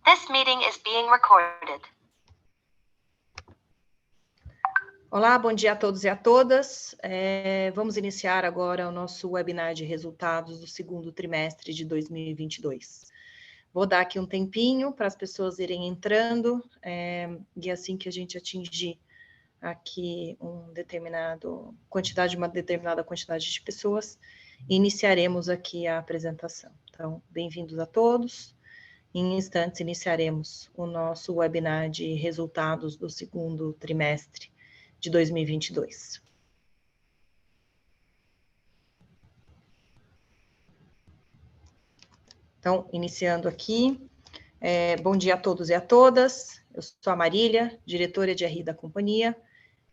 This meeting is being recorded. Olá, bom dia a todos e a todas. Vamos iniciar agora o nosso webinar de resultados do segundo trimestre de 2022. Vou dar aqui um tempinho para as pessoas irem entrando, e assim que a gente atingir aqui uma determinada quantidade de pessoas, iniciaremos aqui a apresentação. Então, bem-vindos a todos. Em instantes, iniciaremos o nosso webinar de resultados do segundo trimestre de 2022. Então, iniciando aqui, bom dia a todos e a todas. Eu sou a Marília, diretora de RI da companhia.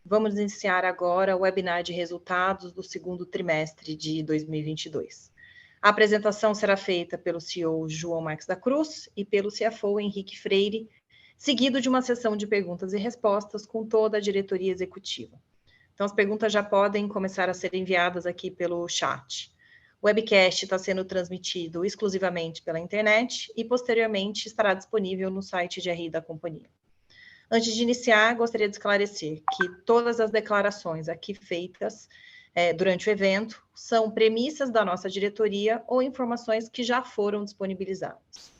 Vamos iniciar agora o webinar de resultados do segundo trimestre de 2022. A apresentação será feita pelo CEO João Marques da Cruz e pelo CFO Henrique Freire, seguido de uma sessão de perguntas e respostas com toda a diretoria executiva. Então, as perguntas já podem começar a ser enviadas aqui pelo chat. O webcast está sendo transmitido exclusivamente pela internet e, posteriormente, estará disponível no site de RI da companhia. Antes de iniciar, gostaria de esclarecer que todas as declarações aqui feitas durante o evento são premissas da nossa diretoria ou informações que já foram disponibilizadas.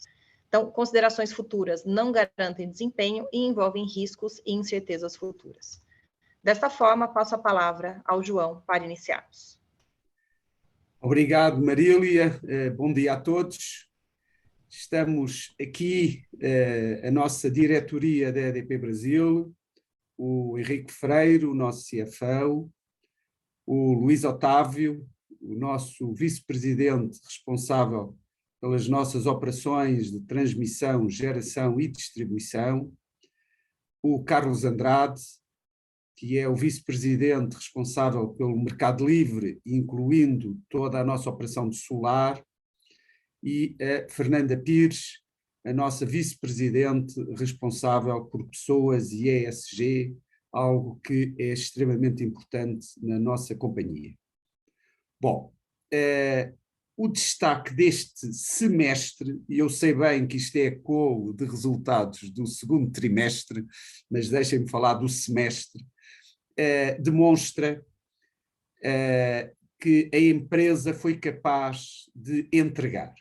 Então, considerações futuras não garantem desempenho e envolvem riscos e incertezas futuras. Desta forma, passo a palavra ao João para iniciarmos. Obrigado, Marília. Bom dia a todos. Estamos aqui, a nossa diretoria da EDP Brasil, o Henrique Freire, o nosso CFO, o Luís Otávio, o nosso vice-presidente responsável pelas nossas operações de transmissão, geração e distribuição, o Carlos Andrade, que é o vice-presidente responsável pelo Mercado Livre, incluindo toda a nossa operação de solar, e a Fernanda Pires, a nossa vice-presidente responsável por pessoas e ESG, algo que é extremamente importante na nossa companhia. Bom, o destaque deste semestre, e eu sei bem que isto é call de resultados do segundo trimestre, mas deixem-me falar do semestre, demonstra que a empresa foi capaz de entregar.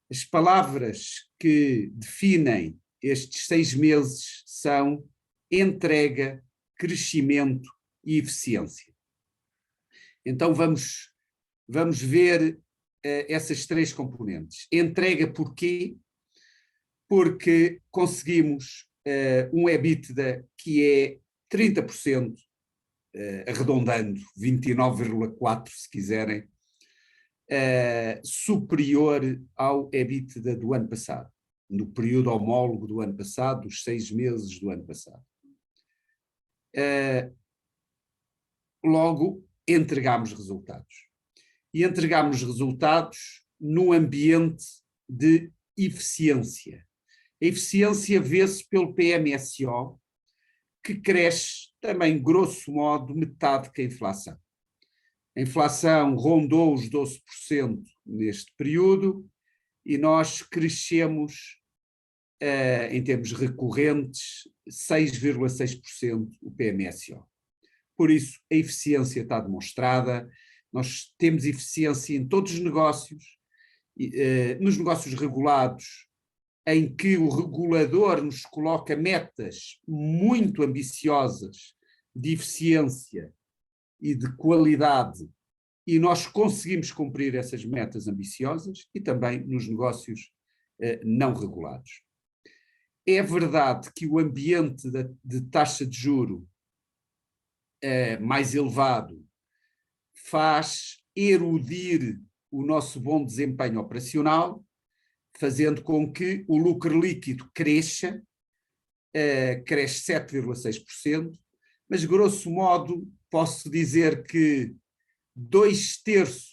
As palavras que definem estes 6 meses são entrega, crescimento e eficiência. Então vamos ver essas 3 componentes. Entrega porquê? Porque conseguimos um EBITDA que é 30%, arredondando, 29,4% se quiserem, superior ao EBITDA do ano passado, no período homólogo do ano passado, os 6 meses do ano passado. Logo, entregámos resultados. E entregámos resultados num ambiente de eficiência. A eficiência vê-se pelo PMSO, que cresce também, grosso modo, metade que a inflação. A inflação rondou os 12% neste período e nós crescemos, em termos recorrentes, 6,6% o PMSO. Por isso, a eficiência está demonstrada, nós temos eficiência em todos os negócios, nos negócios regulados, em que o regulador nos coloca metas muito ambiciosas de eficiência e de qualidade, e nós conseguimos cumprir essas metas ambiciosas, e também nos negócios não regulados. É verdade que o ambiente de taxa de juro mais elevado faz erudir o nosso bom desempenho operacional, fazendo com que o lucro líquido cresça, cresce 7,6%, mas grosso modo posso dizer que 2/3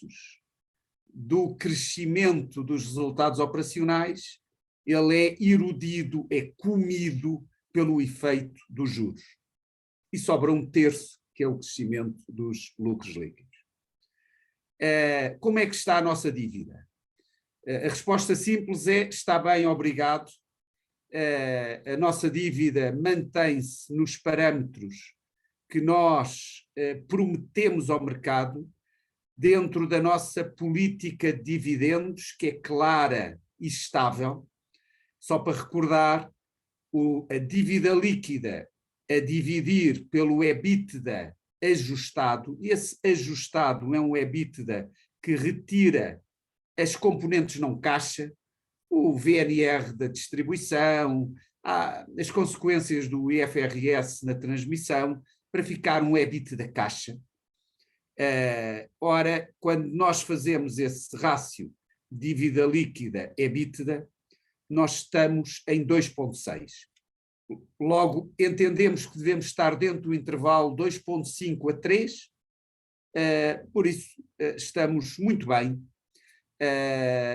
do crescimento dos resultados operacionais, ele é erudido, é comido pelo efeito dos juros. E sobra 1/3, que é o crescimento dos lucros líquidos. Como é que está a nossa dívida? A resposta simples é: está bem, obrigado. a nossa dívida mantém-se nos parâmetros que nós prometemos ao mercado, dentro da nossa política de dividendos, que é clara e estável. Só para recordar, a dívida líquida a dividir pelo EBITDA ajustado, esse ajustado é um EBITDA que retira as componentes não caixa, o VNR da distribuição, as consequências do IFRS na transmissão, para ficar um EBITDA caixa. Ora, quando nós fazemos esse rácio dívida líquida EBITDA, nós estamos em 2,6. Logo, entendemos que devemos estar dentro do intervalo 2,5 a 3, por isso estamos muito bem.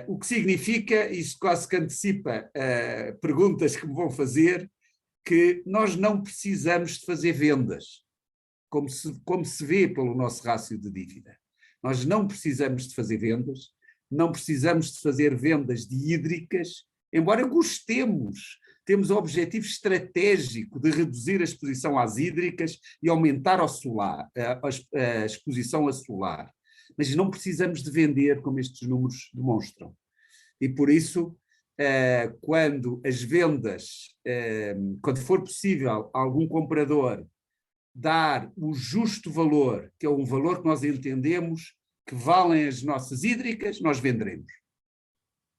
O que significa, isto quase que antecipa perguntas que me vão fazer, que nós não precisamos de fazer vendas, como se vê pelo nosso rácio de dívida. Nós não precisamos de fazer vendas, não precisamos de fazer vendas de hídricas, embora gostemos, temos o objetivo estratégico de reduzir a exposição às hídricas e aumentar ao solar, a exposição a solar. Mas não precisamos de vender, como estes números demonstram. E por isso, quando as vendas, quando for possível algum comprador dar o justo valor, que é um valor que nós entendemos que valem as nossas hídricas, nós venderemos.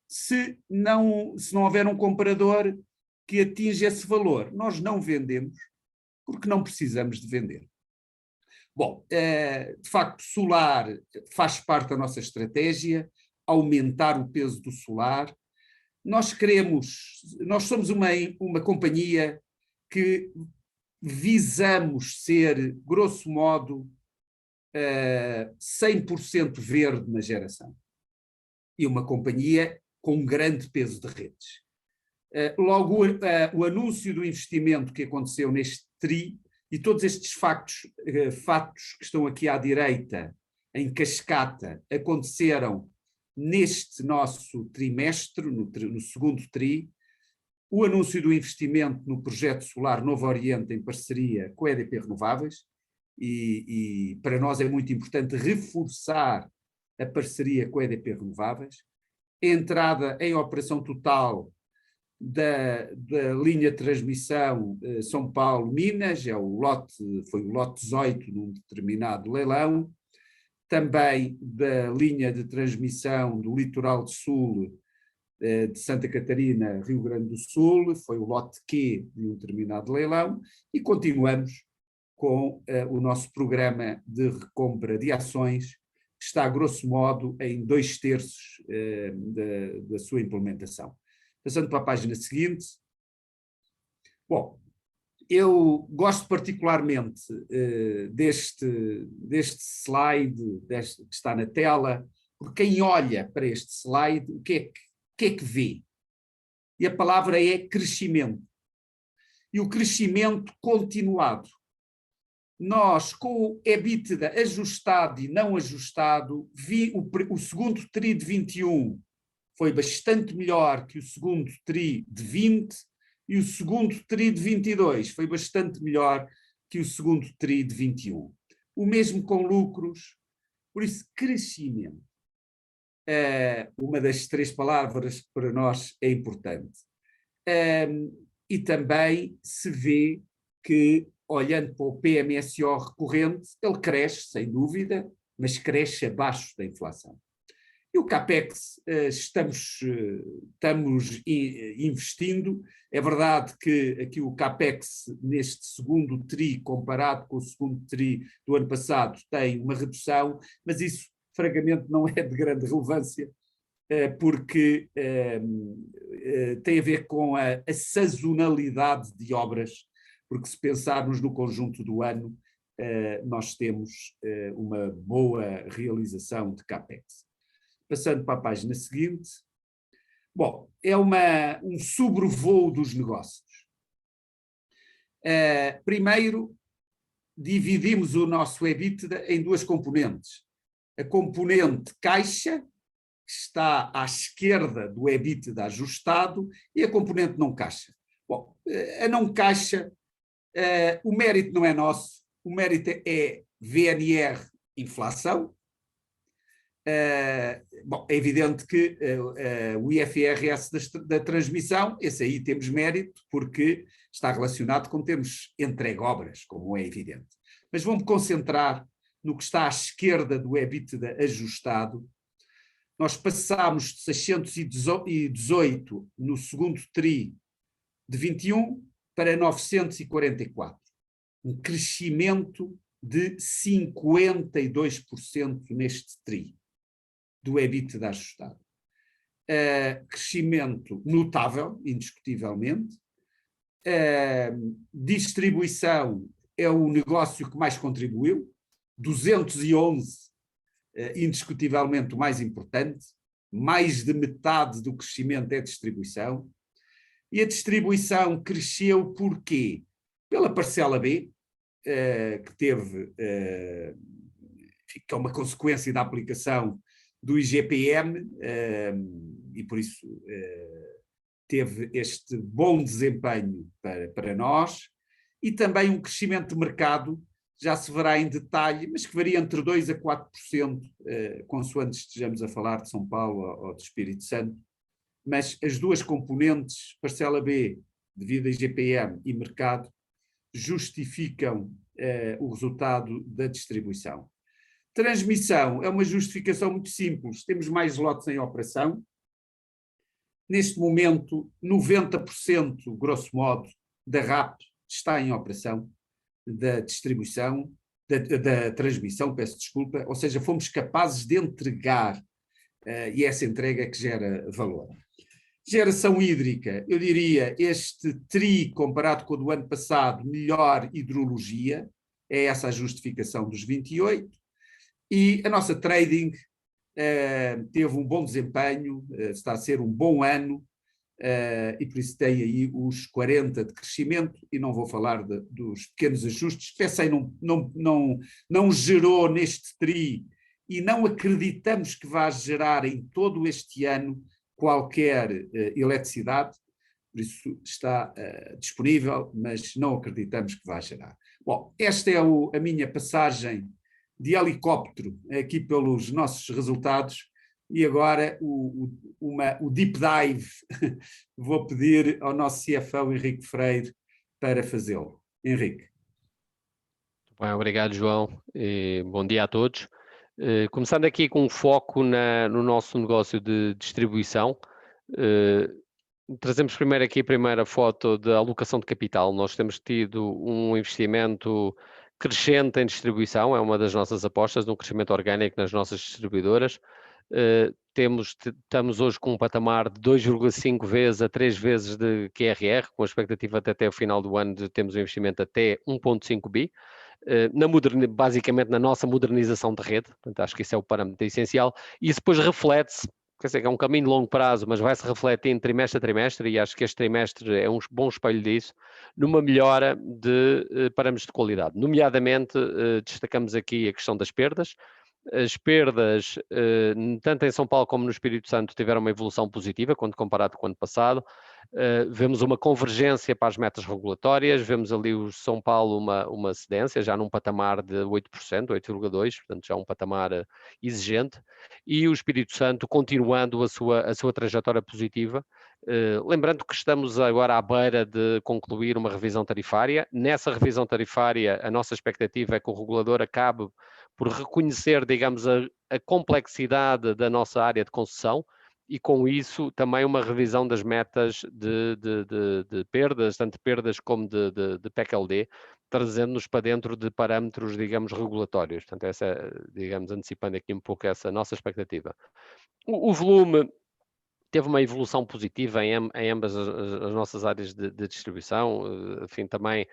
Se não houver um comprador que atinja esse valor, nós não vendemos, porque não precisamos de vender. Bom, de facto, solar faz parte da nossa estratégia, aumentar o peso do solar. Nós somos uma companhia que visamos ser, grosso modo, 100% verde na geração. E uma companhia com um grande peso de redes. Logo, o anúncio do investimento que aconteceu neste TRI, e todos estes fatos que estão aqui à direita, em cascata, aconteceram neste nosso trimestre, no segundo TRI. O anúncio do investimento no projeto solar Novo Oriente em parceria com a EDP Renováveis, e para nós é muito importante reforçar a parceria com a EDP Renováveis, a entrada em operação total da linha de transmissão São Paulo-Minas, foi o lote 18 num determinado leilão, também da linha de transmissão do litoral de sul de Santa Catarina, Rio Grande do Sul, foi o lote Q de um determinado leilão, e continuamos com o nosso programa de recompra de ações, que está, grosso modo, em 2/3 da sua implementação. Passando para a página seguinte. Bom, eu gosto particularmente deste slide, que está na tela, porque quem olha para este slide, o que é que vê? E a palavra é crescimento. E o crescimento continuado. Nós, com o EBITDA ajustado e não ajustado, o segundo TRI de 21 foi bastante melhor que o segundo TRI de 20, e o segundo TRI de 22 foi bastante melhor que o segundo TRI de 21. O mesmo com lucros, por isso, crescimento. Uma das 3 palavras que para nós é importante. E também se vê que, olhando para o PMSO recorrente, ele cresce, sem dúvida, mas cresce abaixo da inflação. E o CAPEX, estamos investindo. É verdade que aqui o CAPEX, neste segundo TRI, comparado com o segundo TRI do ano passado, tem uma redução, mas isso, francamente, não é de grande relevância, porque tem a ver com a sazonalidade de obras, porque se pensarmos no conjunto do ano, nós temos uma boa realização de CAPEX. Passando para a página seguinte. Bom, é um sobrevoo dos negócios. Primeiro, dividimos o nosso EBITDA em 2 componentes. A componente caixa, que está à esquerda do EBITDA ajustado, e a componente não caixa. Bom, a não caixa, o mérito não é nosso, o mérito é VNR inflação. Bom, é evidente que o IFRS da transmissão, esse aí temos mérito, porque está relacionado com termos entregue obras, como é evidente. Mas vamos concentrar no que está à esquerda do EBITDA ajustado. Nós passámos de 618 no segundo TRI de 21 para 944. Um crescimento de 52% neste TRI do EBITDA ajustado. Crescimento notável, indiscutivelmente. Distribuição é o negócio que mais contribuiu, 211, indiscutivelmente o mais importante, mais de metade do crescimento é distribuição. E a distribuição cresceu por quê? Pela parcela B, que teve, que é uma consequência da aplicação do IGPM, e por isso teve este bom desempenho para nós, e também um crescimento de mercado, já se verá em detalhe, mas que varia entre 2% a 4%, consoante estejamos a falar de São Paulo ou de Espírito Santo, mas as duas componentes, parcela B, devido a IGPM e mercado, justificam o resultado da distribuição. Transmissão é uma justificação muito simples, temos mais lotes em operação. Neste momento, 90%, grosso modo, da RAP está em operação, da distribuição, da transmissão, peço desculpa, ou seja, fomos capazes de entregar, e essa entrega é que gera valor. Geração hídrica, eu diria, este TRI comparado com o do ano passado, melhor hidrologia, é essa a justificação dos 28, e a nossa trading teve um bom desempenho, está a ser um bom ano, e por isso tem aí os 40 de crescimento, e não vou falar dos pequenos ajustes. PSEI não gerou neste TRI, e não acreditamos que vá gerar em todo este ano qualquer eletricidade, por isso está disponível, mas não acreditamos que vá gerar. Bom, esta é a minha passagem de helicóptero aqui pelos nossos resultados, e agora o deep dive vou pedir ao nosso CFO Henrique Freire para fazê-lo. Henrique. Bem, obrigado, João, e bom dia a todos. Começando aqui com um foco no nosso negócio de distribuição, trazemos primeiro aqui a primeira foto da alocação de capital. Nós temos tido um investimento crescente em distribuição, é uma das nossas apostas, um crescimento orgânico nas nossas distribuidoras. Estamos hoje com um patamar de 2,5 vezes a 3 vezes de QRR, com a expectativa de até o final do ano de termos um investimento até 1,5 bi. Basicamente na nossa modernização de rede, portanto, acho que isso é o parâmetro essencial, e isso depois reflete-se, quer dizer, que é um caminho de longo prazo, mas vai-se refletir trimestre a trimestre, e acho que este trimestre é um bom espelho disso, numa melhora de parâmetros de qualidade. Nomeadamente, destacamos aqui a questão das perdas. As perdas, tanto em São Paulo como no Espírito Santo, tiveram uma evolução positiva quando comparado com o ano passado. Vemos uma convergência para as metas regulatórias, vemos ali o São Paulo uma cedência, já num patamar de 8%, 8,2%, portanto já um patamar exigente, e o Espírito Santo continuando a sua trajetória positiva. Lembrando que estamos agora à beira de concluir uma revisão tarifária. Nessa revisão tarifária, a nossa expectativa é que o regulador acabe por reconhecer, digamos, a complexidade da nossa área de concessão, e com isso também uma revisão das metas de perdas, tanto perdas como de PEC-LD, trazendo-nos para dentro de parâmetros, digamos, regulatórios. Portanto, digamos, antecipando aqui um pouco essa nossa expectativa. O volume teve uma evolução positiva em ambas as nossas áreas de distribuição, enfim, também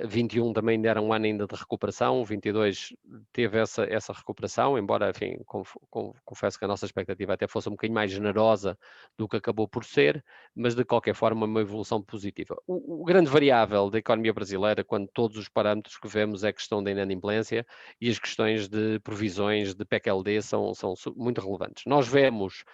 21 também era um ano ainda de recuperação, 22 teve essa recuperação, embora, enfim, confesso que a nossa expectativa até fosse um bocadinho mais generosa do que acabou por ser, mas de qualquer forma uma evolução positiva. O grande variável da economia brasileira, quando todos os parâmetros que vemos é a questão da inadimplência, e as questões de provisões de PEC-LD são muito relevantes. Nós vemos,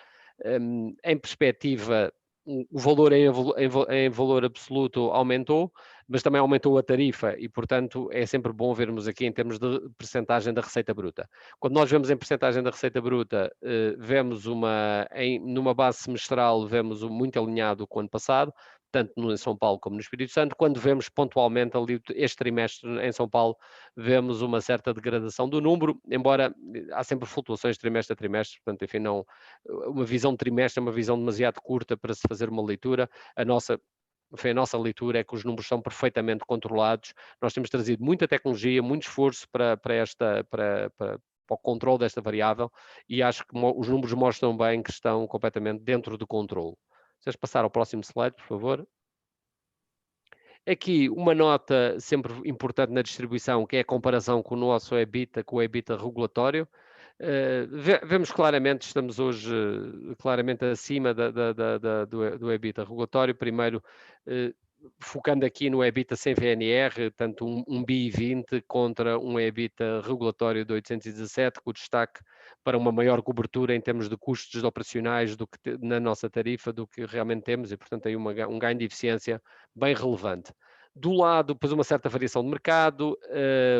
em perspectiva, o valor em valor absoluto aumentou, mas também aumentou a tarifa e, portanto, é sempre bom vermos aqui em termos de percentagem da receita bruta. Quando nós vemos em percentagem da receita bruta, vemos numa base semestral, vemos muito alinhado com o ano passado, tanto em São Paulo como no Espírito Santo. Quando vemos pontualmente ali este trimestre em São Paulo, vemos uma certa degradação do número, embora há sempre flutuações trimestre a trimestre, portanto, enfim, não, uma visão de trimestre é uma visão demasiado curta para se fazer uma leitura. A nossa leitura é que os números são perfeitamente controlados. Nós temos trazido muita tecnologia, muito esforço para o controle desta variável e acho que os números mostram bem que estão completamente dentro do controle. Vocês passar ao próximo slide, por favor. Aqui uma nota sempre importante na distribuição, que é a comparação com o nosso EBITDA, com o EBITDA regulatório. Vemos claramente, estamos hoje claramente acima do EBITDA regulatório. Primeiro, focando aqui no EBITDA sem VNR, tanto um BI 20 contra um EBITDA regulatório de 817, com destaque para uma maior cobertura em termos de custos operacionais do que na nossa tarifa, do que realmente temos, e portanto aí um ganho de eficiência bem relevante. Do lado, depois uma certa variação de mercado,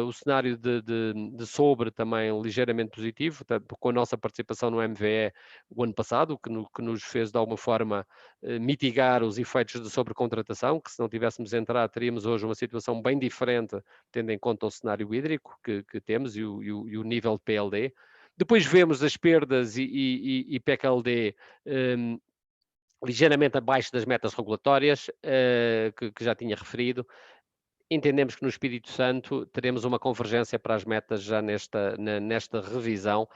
o cenário de sobre também ligeiramente positivo, com a nossa participação no MVE o ano passado, que nos fez de alguma forma mitigar os efeitos de sobrecontratação, que se não tivéssemos entrado teríamos hoje uma situação bem diferente, tendo em conta o cenário hídrico que temos e o nível de PLD. Depois vemos as perdas e PKLD ligeiramente abaixo das metas regulatórias, que já tinha referido. Entendemos que no Espírito Santo teremos uma convergência para as metas já nesta revisão,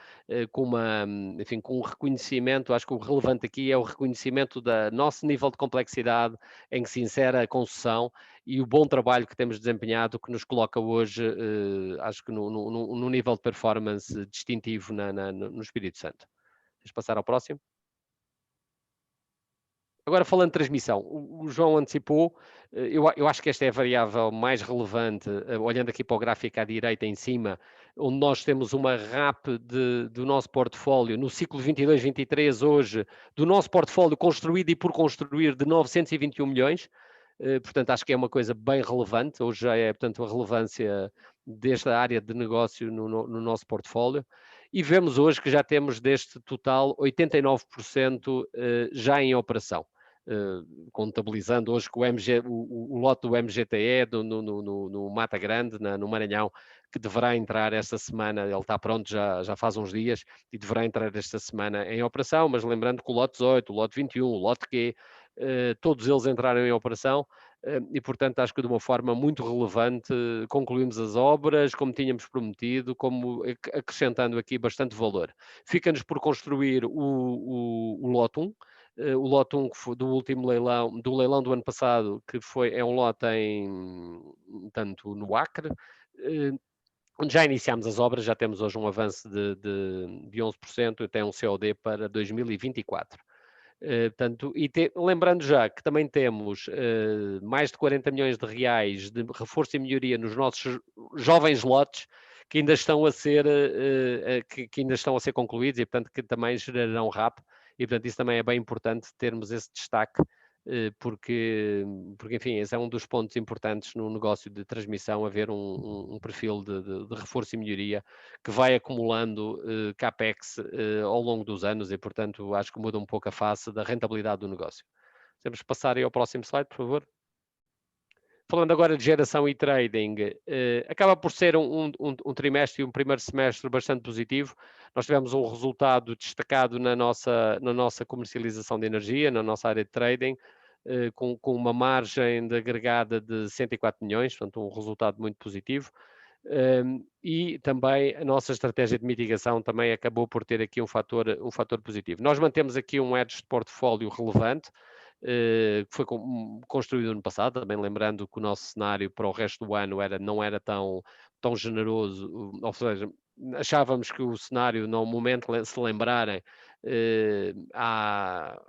com um reconhecimento. Acho que o relevante aqui é o reconhecimento do nosso nível de complexidade em que se insere a concessão e o bom trabalho que temos desempenhado, que nos coloca hoje, acho que no nível de performance distintivo no Espírito Santo. Vamos passar ao próximo. Agora, falando de transmissão, o João antecipou, eu acho que esta é a variável mais relevante, olhando aqui para o gráfico à direita em cima, onde nós temos uma RAP do nosso portfólio, no ciclo 22-23 hoje, do nosso portfólio construído e por construir de 921 milhões, portanto acho que é uma coisa bem relevante, hoje já é, portanto, a relevância desta área de negócio no nosso portfólio. E vemos hoje que já temos deste total 89% já em operação. Contabilizando hoje com o lote do MGTE no Mata Grande, no Maranhão, que deverá entrar esta semana, ele está pronto já faz uns dias, e deverá entrar esta semana em operação, mas lembrando que o lote 18, o lote 21, o lote Q, todos eles entraram em operação, e portanto acho que de uma forma muito relevante concluímos as obras, como tínhamos prometido, como acrescentando aqui bastante valor. Fica-nos por construir o lote 1, o lote 1 do último leilão, do leilão do ano passado, que é um lote tanto no Acre, onde já iniciámos as obras, já temos hoje um avanço de 11% e tem um COD para 2024. Portanto, lembrando já que também temos mais de 40 milhões de reais de reforço e melhoria nos nossos jovens lotes, que ainda estão a ser concluídos e, portanto, que também gerarão RAP. E, portanto, isso também é bem importante termos esse destaque, porque, enfim, esse é um dos pontos importantes no negócio de transmissão, haver um perfil de reforço e melhoria que vai acumulando CAPEX ao longo dos anos e, portanto, acho que muda um pouco a face da rentabilidade do negócio. Vamos passar aí ao próximo slide, por favor. Falando agora de geração e trading, acaba por ser um trimestre e um primeiro semestre bastante positivo. Nós tivemos um resultado destacado na nossa comercialização de energia, na nossa área de trading, com uma margem de agregada de 104 milhões, portanto um resultado muito positivo. E também a nossa estratégia de mitigação também acabou por ter aqui um fator positivo. Nós mantemos aqui um hedge de portfólio relevante, que foi construído no ano passado, também lembrando que o nosso cenário para o resto do ano não era tão generoso, ou seja, achávamos que o cenário, no momento, se lembrarem,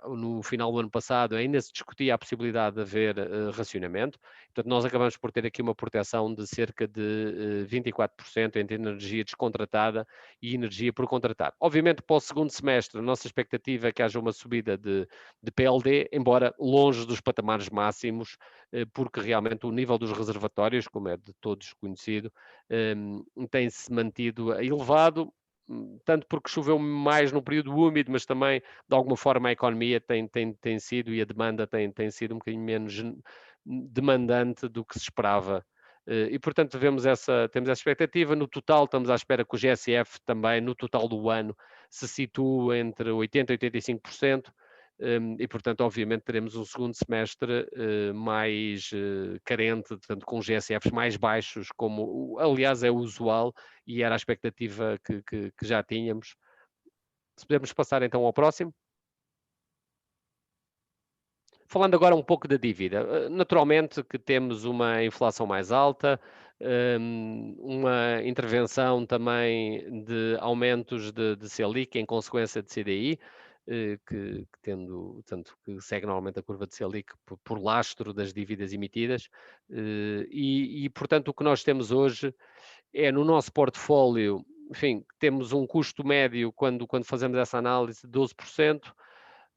No final do ano passado ainda se discutia a possibilidade de haver racionamento, portanto nós acabamos por ter aqui uma proteção de cerca de 24% entre energia descontratada e energia por contratar. Obviamente para o segundo semestre a nossa expectativa é que haja uma subida de PLD, embora longe dos patamares máximos, porque realmente o nível dos reservatórios, como é de todos conhecido, tem-se mantido elevado, tanto porque choveu mais no período úmido, mas também, de alguma forma, a economia tem sido e a demanda tem sido um bocadinho menos demandante do que se esperava. E, portanto, temos essa expectativa. No total, estamos à espera que o GSF também, no total do ano, se situa entre 80% e 85%. E, portanto, obviamente, teremos um segundo semestre mais carente, portanto, com GSFs mais baixos, como, aliás, é usual e era a expectativa que já tínhamos. Se pudermos passar então ao próximo. Falando agora um pouco da dívida, naturalmente que temos uma inflação mais alta, uma intervenção também de aumentos de Selic em consequência de CDI, que tendo, tanto que segue normalmente a curva de Selic por lastro das dívidas emitidas, e portanto o que nós temos hoje é no nosso portfólio, enfim, temos um custo médio quando fazemos essa análise de 12%,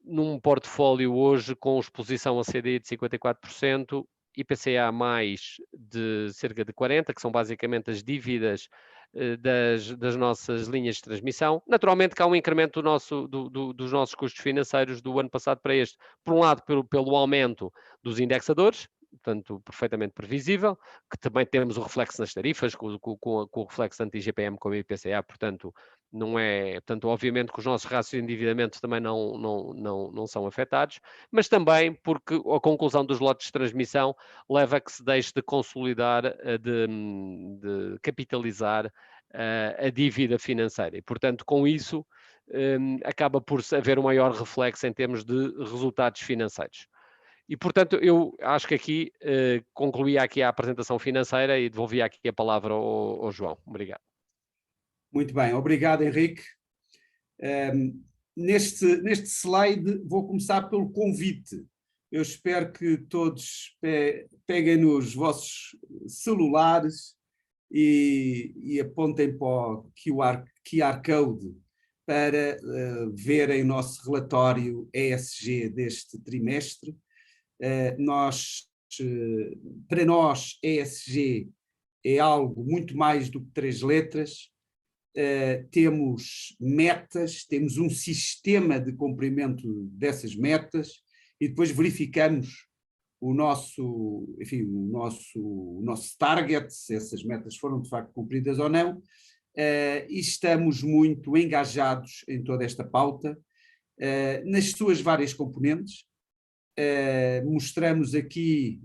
num portfólio hoje com exposição a CDI de 54%, IPCA mais de cerca de 40%, que são basicamente as dívidas das nossas linhas de transmissão. Naturalmente que há um incremento dos nossos custos financeiros do ano passado para este. Por um lado, pelo aumento dos indexadores, portanto, perfeitamente previsível, que também temos o reflexo nas tarifas, com o reflexo anti-IGPM com o IPCA, portanto, não é, portanto, obviamente que os nossos ratios de endividamento também não são afetados, mas também porque a conclusão dos lotes de transmissão leva a que se deixe de consolidar, de capitalizar a dívida financeira. E, portanto, com isso, acaba por haver um maior reflexo em termos de resultados financeiros. E, portanto, eu acho que aqui concluía aqui a apresentação financeira e devolvia aqui a palavra ao João. Obrigado. Muito bem, obrigado, Henrique. Neste slide vou começar pelo convite. Eu espero que todos peguem nos vossos celulares e apontem para o QR Code para verem o nosso relatório ESG deste trimestre. Para nós, ESG é algo muito mais do que 3 letras. Temos metas, temos um sistema de cumprimento dessas metas e depois verificamos o nosso target, se essas metas foram de facto cumpridas ou não, e estamos muito engajados em toda esta pauta, nas suas várias componentes. Mostramos aqui,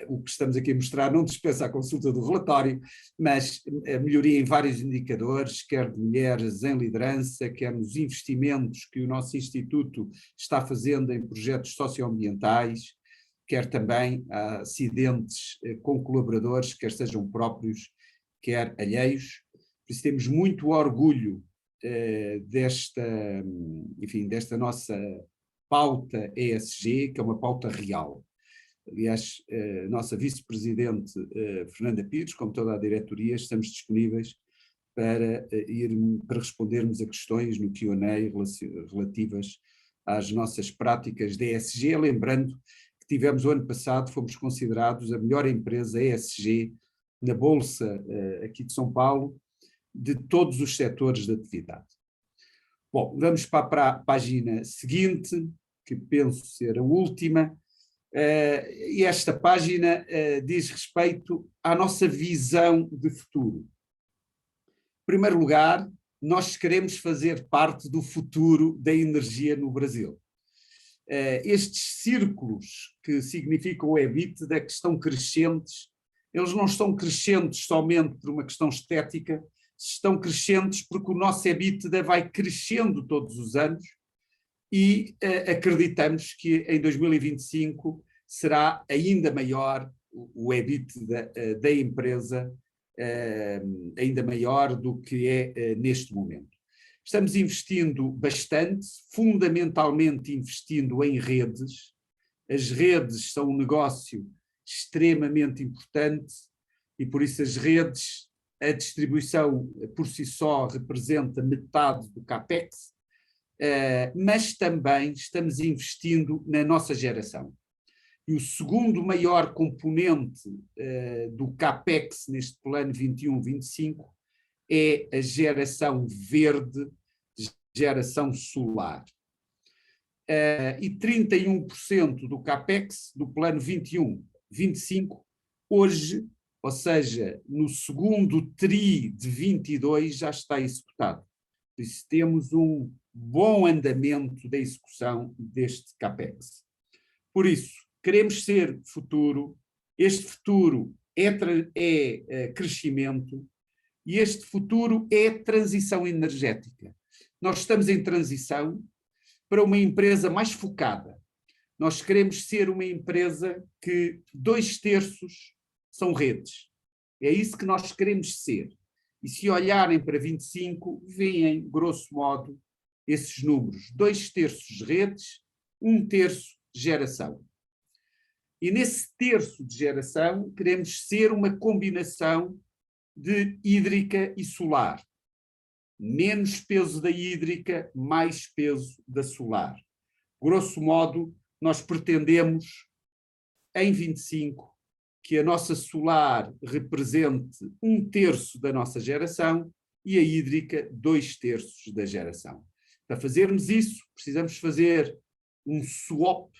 o que estamos aqui a mostrar não dispensa a consulta do relatório, mas a melhoria em vários indicadores, quer de mulheres em liderança, quer nos investimentos que o nosso Instituto está fazendo em projetos socioambientais, quer também acidentes com colaboradores, quer sejam próprios, quer alheios. Por isso temos muito orgulho desta nossa pauta ESG, que é uma pauta real. Aliás, a nossa vice-presidente Fernanda Pires, como toda a diretoria, estamos disponíveis para respondermos a questões no Q&A relativas às nossas práticas de ESG, lembrando que tivemos o ano passado, fomos considerados a melhor empresa ESG na Bolsa aqui de São Paulo, de todos os setores de atividade. Bom, vamos para a página seguinte, que penso ser a última, e esta página diz respeito à nossa visão de futuro. Em primeiro lugar, nós queremos fazer parte do futuro da energia no Brasil. Estes círculos que significam o EBITDA, que estão crescentes, eles não estão crescentes somente por uma questão estética, estão crescentes porque o nosso EBITDA vai crescendo todos os anos e acreditamos que em 2025 será ainda maior o EBITDA da empresa, ainda maior do que é neste momento. Estamos investindo bastante, fundamentalmente investindo em redes. As redes são um negócio extremamente importante e por isso as redes, a distribuição por si só representa metade do CAPEX, mas também estamos investindo na nossa geração. E o segundo maior componente do CAPEX neste plano 21-25 é a geração verde, geração solar. E 31% do CAPEX do plano 21-25, hoje, ou seja, no segundo TRI de 22, já está executado. Por isso temos um bom andamento da execução deste CAPEX. Por isso, queremos ser futuro, este futuro é crescimento e este futuro é transição energética. Nós estamos em transição para uma empresa mais focada. Nós queremos ser uma empresa que 2/3 são redes. É isso que nós queremos ser. E se olharem para 25, veem, grosso modo, esses números. 2/3 redes, 1/3 geração. E nesse terço de geração queremos ser uma combinação de hídrica e solar. Menos peso da hídrica, mais peso da solar. Grosso modo, nós pretendemos, em 25, que a nossa solar represente 1/3 da nossa geração e a hídrica 2/3 da geração. Para fazermos isso, precisamos fazer um swap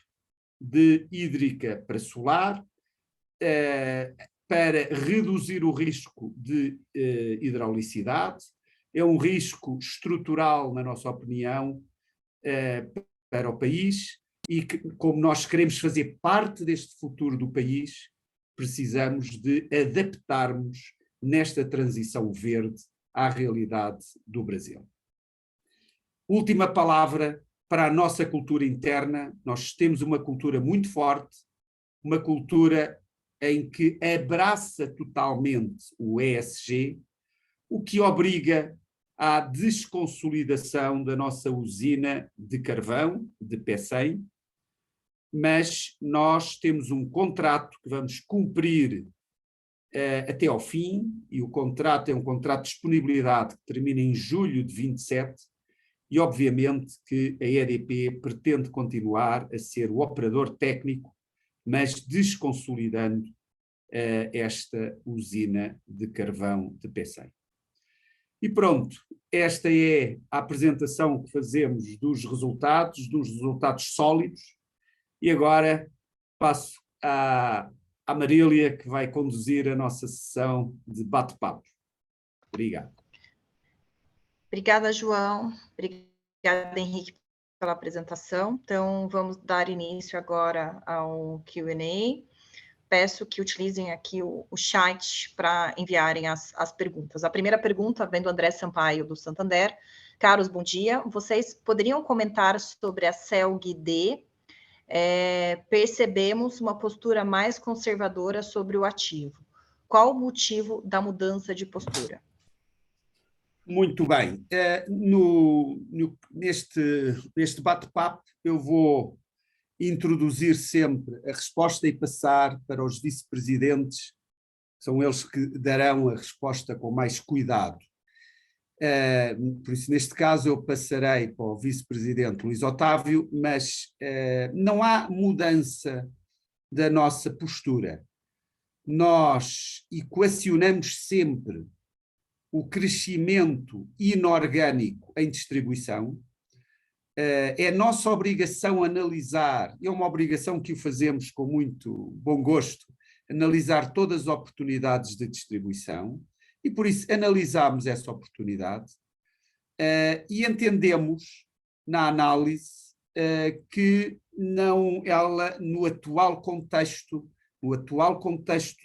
de hídrica para solar, para reduzir o risco de hidraulicidade. É um risco estrutural, na nossa opinião, para o país, e que, como nós queremos fazer parte deste futuro do país, precisamos de adaptarmos nesta transição verde à realidade do Brasil. Última palavra para a nossa cultura interna. Nós temos uma cultura muito forte, uma cultura em que abraça totalmente o ESG, o que obriga à desconsolidação da nossa usina de carvão, de Pecém, mas nós temos um contrato que vamos cumprir até ao fim, e o contrato é um contrato de disponibilidade que termina em julho de 27, e obviamente que a EDP pretende continuar a ser o operador técnico, mas desconsolidando esta usina de carvão de Pecém. E pronto, esta é a apresentação que fazemos dos resultados sólidos, e agora passo à Marília, que vai conduzir a nossa sessão de bate-papo. Obrigado. Obrigada, João. Obrigada, Henrique, pela apresentação. Então, vamos dar início agora ao Q&A. Peço que utilizem aqui o chat para enviarem as perguntas. A primeira pergunta vem do André Sampaio, do Santander. Caros, bom dia. Vocês poderiam comentar sobre a CELG-D? Percebemos uma postura mais conservadora sobre o ativo. Qual o motivo da mudança de postura? Muito bem. Neste bate-papo, eu vou introduzir sempre a resposta e passar para os vice-presidentes, são eles que darão a resposta com mais cuidado. Por isso, neste caso, eu passarei para o vice-presidente Luís Otávio, mas não há mudança da nossa postura. Nós equacionamos sempre o crescimento inorgânico em distribuição. É nossa obrigação analisar, é uma obrigação que o fazemos com muito bom gosto, analisar todas as oportunidades de distribuição, e por isso analisamos essa oportunidade e entendemos na análise que não, ela no atual contexto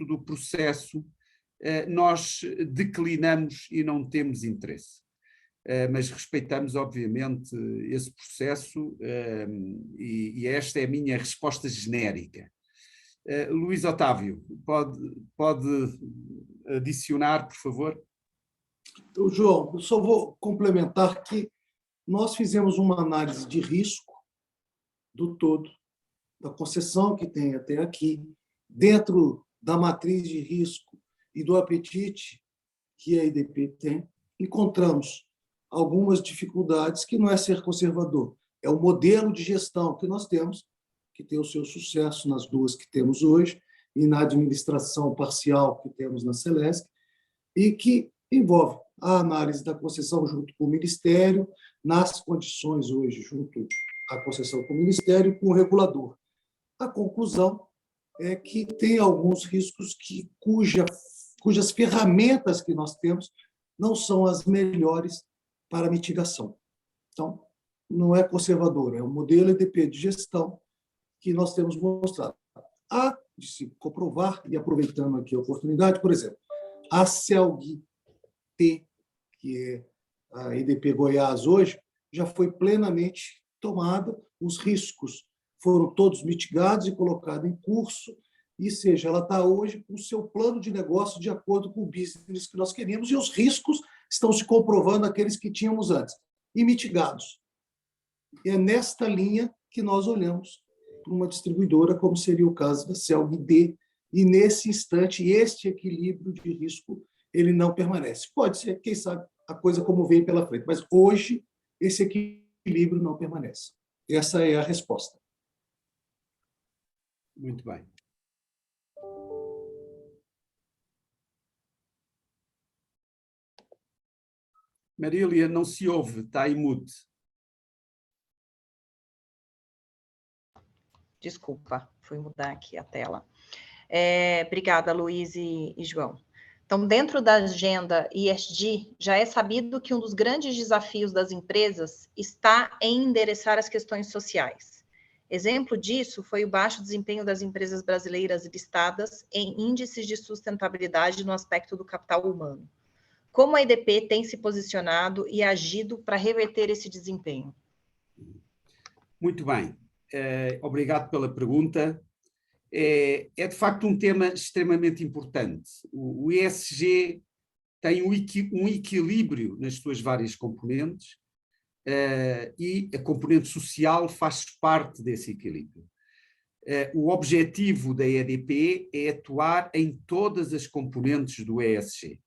do processo, nós declinamos e não temos interesse. Mas respeitamos, obviamente, esse processo e esta é a minha resposta genérica. Luís Otávio, pode adicionar, por favor? João, eu só vou complementar que nós fizemos uma análise de risco do todo, da concessão que tem até aqui, dentro da matriz de risco e do apetite que a EDP tem, encontramos algumas dificuldades que não é ser conservador, é o modelo de gestão que nós temos, que tem o seu sucesso nas duas que temos hoje, e na administração parcial que temos na Celesc, e que envolve a análise da concessão junto com o Ministério, nas condições hoje, junto à concessão com o Ministério e com o regulador. A conclusão é que tem alguns riscos cujas ferramentas que nós temos não são as melhores para mitigação. Então, não é conservador, é um modelo EDP de gestão que nós temos mostrado. Há de se comprovar, e aproveitando aqui a oportunidade, por exemplo, a CELG-T, que é a EDP Goiás hoje, já foi plenamente tomada, os riscos foram todos mitigados e colocados em curso, e seja, ela está hoje com o seu plano de negócio de acordo com o business que nós queríamos, e os riscos estão se comprovando aqueles que tínhamos antes, e mitigados. E é nesta linha que nós olhamos para uma distribuidora, como seria o caso da CELG-D, e nesse instante, este equilíbrio de risco ele não permanece. Pode ser, quem sabe, a coisa como vem pela frente, mas hoje esse equilíbrio não permanece. Essa é a resposta. Muito bem. Marília, não se ouve, está em mute. Desculpa, fui mudar aqui a tela. Obrigada, Luiz e João. Então, dentro da agenda ESG, já é sabido que um dos grandes desafios das empresas está em endereçar as questões sociais. Exemplo disso foi o baixo desempenho das empresas brasileiras listadas em índices de sustentabilidade no aspecto do capital humano. Como a EDP tem se posicionado e agido para reverter esse desempenho? Muito bem. Obrigado pela pergunta. É de facto um tema extremamente importante. O ESG tem um equilíbrio nas suas várias componentes e a componente social faz parte desse equilíbrio. O objetivo da EDP é atuar em todas as componentes do ESG.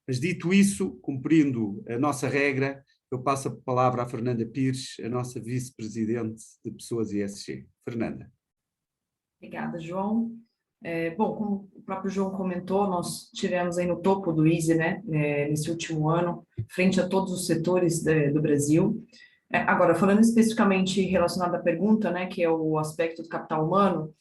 Mas dito isso, cumprindo a nossa regra, eu passo a palavra à Fernanda Pires, a nossa vice-presidente de Pessoas ESG. Fernanda. Obrigada, João. Bom, como o próprio João comentou, nós tivemos aí no topo do ISE, né, nesse último ano, frente a todos os setores do Brasil. Agora, falando especificamente relacionado à pergunta, né, que é o aspecto do capital humano,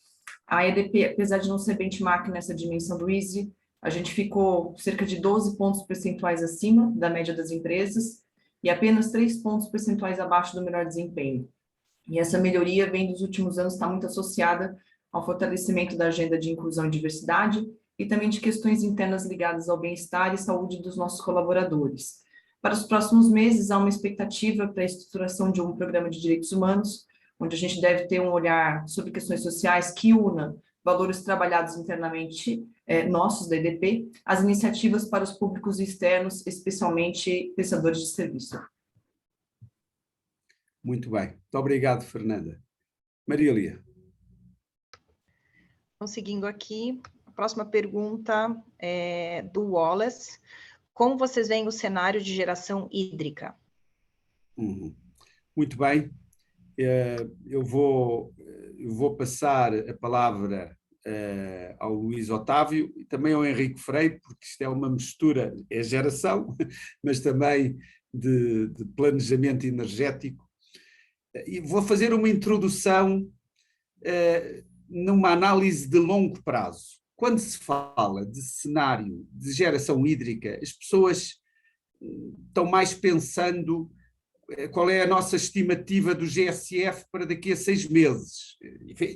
a EDP, apesar de não ser benchmark nessa dimensão do ISE, a gente ficou cerca de 12 pontos percentuais acima da média das empresas e apenas 3 pontos percentuais abaixo do melhor desempenho. E essa melhoria vem dos últimos anos, está muito associada ao fortalecimento da agenda de inclusão e diversidade e também de questões internas ligadas ao bem-estar e saúde dos nossos colaboradores. Para os próximos meses, há uma expectativa para a estruturação de um programa de direitos humanos, onde a gente deve ter um olhar sobre questões sociais que una valores trabalhados internamente, nossos da EDP, as iniciativas para os públicos externos, especialmente prestadores de serviço. Muito bem. Muito obrigado, Fernanda. Marília. Então, seguindo aqui, a próxima pergunta é do Wallace. Como vocês veem o cenário de geração hídrica? Muito bem. Eu vou passar a palavra ao Luís Otávio e também ao Henrique Freire, porque isto é uma mistura, é geração, mas também de planejamento energético. E vou fazer uma introdução numa análise de longo prazo. Quando se fala de cenário de geração hídrica, as pessoas estão mais pensando qual é a nossa estimativa do GSF para daqui a 6 meses.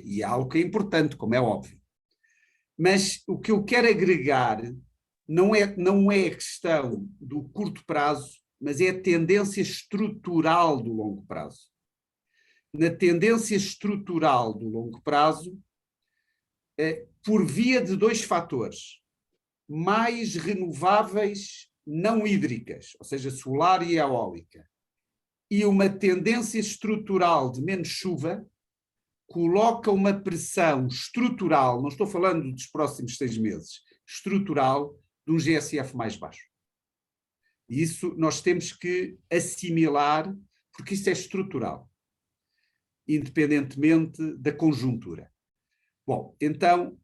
E é algo que é importante, como é óbvio. Mas o que eu quero agregar não é a questão do curto prazo, mas é a tendência estrutural do longo prazo. Na tendência estrutural do longo prazo, por via de 2 fatores: mais renováveis não hídricas, ou seja, solar e eólica, e uma tendência estrutural de menos chuva, coloca uma pressão estrutural, não estou falando dos próximos 6 meses, estrutural, de um GSF mais baixo. E isso nós temos que assimilar, porque isso é estrutural, independentemente da conjuntura. Bom, então,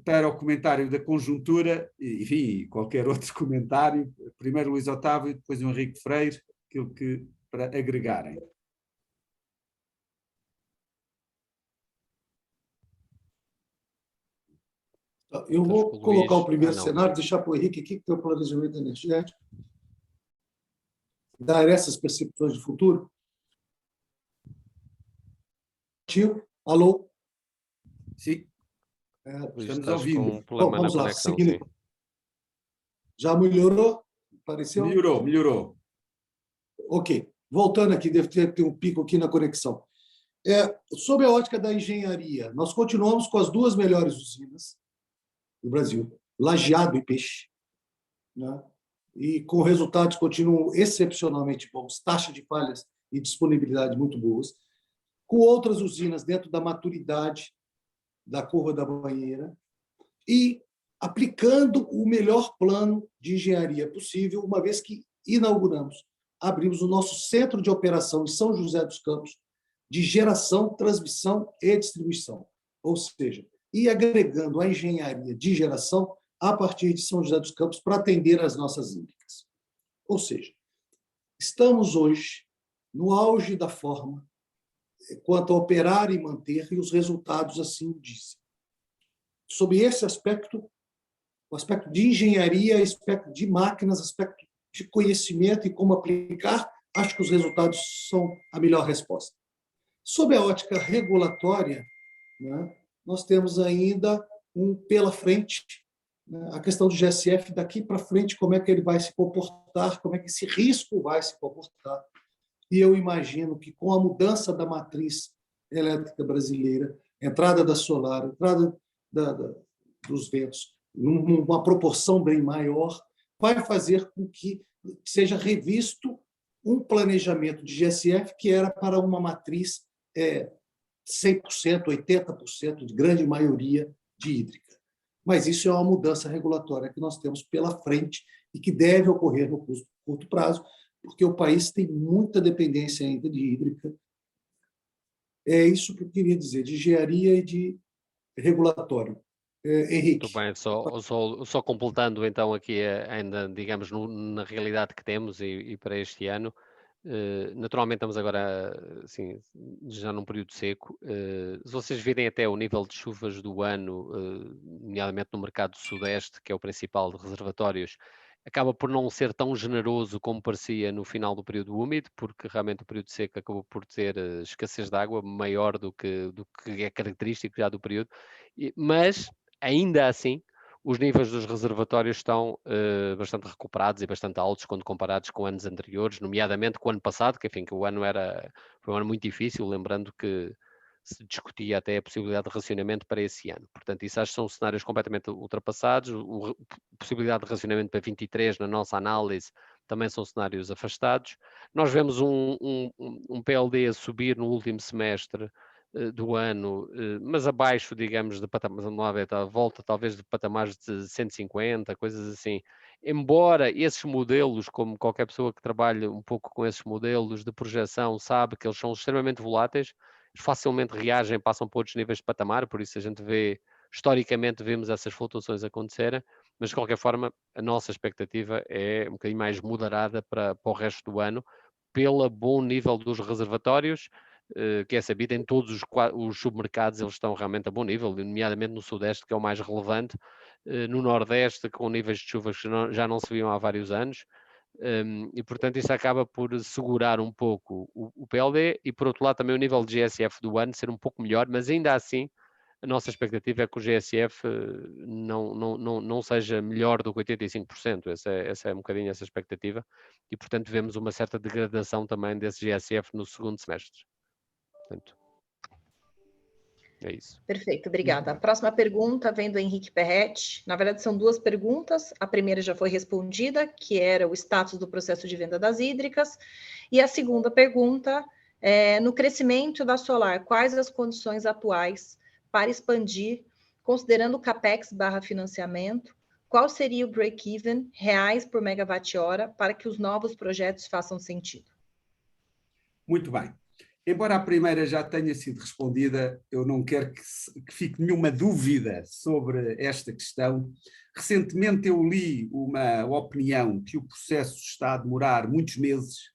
para o comentário da conjuntura, enfim, qualquer outro comentário, primeiro Luís Otávio, depois o Henrique Freire, aquilo que para agregarem. Eu vou colocar o primeiro cenário, deixar para o Henrique aqui, que tem o planejamento energético, dar essas percepções de futuro. Tio, alô? Sim. Estamos ouvindo. Com um problema vamos na lá, conexão, seguindo. sim. Já melhorou? Pareceu? Melhorou. Ok. Voltando aqui, deve ter um pico aqui na conexão. Sob a ótica da engenharia, nós continuamos com as 2 melhores usinas do Brasil, Lajeado e Peixe, né? E com resultados continuam excepcionalmente bons, taxa de falhas e disponibilidade muito boas, com outras usinas dentro da maturidade da curva da banheira e aplicando o melhor plano de engenharia possível, uma vez que inauguramos, abrimos o nosso centro de operação em São José dos Campos, de geração, transmissão e distribuição. Ou seja, e agregando a engenharia de geração a partir de São José dos Campos para atender as nossas hídricas. Ou seja, estamos hoje no auge da forma quanto a operar e manter, e os resultados assim o dizem. Sob esse aspecto, o aspecto de engenharia, aspecto de máquinas, aspecto de conhecimento e como aplicar, acho que os resultados são a melhor resposta. Sob a ótica regulatória, né, nós temos ainda pela frente, né, a questão do GSF daqui para frente, como é que ele vai se comportar, como é que esse risco vai se comportar. E eu imagino que com a mudança da matriz elétrica brasileira, entrada da solar, entrada dos ventos, numa proporção bem maior, vai fazer com que seja revisto um planejamento de GSF que era para uma matriz 100%, 80%, de grande maioria de hídrica. Mas isso é uma mudança regulatória que nós temos pela frente e que deve ocorrer no curto prazo, porque o país tem muita dependência ainda de hídrica. É isso que eu queria dizer, de engenharia e de regulatório. Henrique. Muito bem, só completando então aqui ainda, digamos, na realidade que temos e para este ano, naturalmente estamos agora, assim, já num período seco. Se vocês virem até o nível de chuvas do ano, nomeadamente no mercado sudeste, que é o principal de reservatórios, acaba por não ser tão generoso como parecia no final do período úmido, porque realmente o período seco acabou por ter escassez de água maior do que é característico já do período, mas ainda assim os níveis dos reservatórios estão bastante recuperados e bastante altos quando comparados com anos anteriores, nomeadamente com o ano passado, que enfim, que o ano foi um ano muito difícil, lembrando que se discutia até a possibilidade de racionamento para esse ano. Portanto, isso acho que são cenários completamente ultrapassados. A possibilidade de racionamento para 23, na nossa análise, também são cenários afastados. Nós vemos um PLD a subir no último semestre do ano, mas abaixo, digamos, de patamares, vamos lá ver, volta talvez de patamares de 150, coisas assim. Embora esses modelos, como qualquer pessoa que trabalhe um pouco com esses modelos de projeção sabe que eles são extremamente voláteis, facilmente reagem, passam por outros níveis de patamar, por isso a gente vê, historicamente vemos essas flutuações acontecerem, mas de qualquer forma a nossa expectativa é um bocadinho mais moderada para o resto do ano, pelo bom nível dos reservatórios, que é sabido em todos os submercados, eles estão realmente a bom nível, nomeadamente no Sudeste, que é o mais relevante, no Nordeste, com níveis de chuvas que já não se viam há vários anos, e portanto isso acaba por segurar um pouco o PLD e por outro lado também o nível de GSF do ano ser um pouco melhor, mas ainda assim a nossa expectativa é que o GSF não seja melhor do que 85%, essa é um bocadinho essa expectativa e portanto vemos uma certa degradação também desse GSF no segundo semestre. Portanto. É isso. Perfeito, obrigada. A próxima pergunta vem do Henrique Perretti. Na verdade, são duas perguntas. A primeira já foi respondida, que era o status do processo de venda das hídricas. E a segunda pergunta é, no crescimento da solar, quais as condições atuais para expandir, considerando o CAPEX / financiamento, qual seria o break-even reais por megawatt-hora para que os novos projetos façam sentido? Muito bem. Embora a primeira já tenha sido respondida, eu não quero que fique nenhuma dúvida sobre esta questão. Recentemente eu li uma opinião que o processo está a demorar muitos meses,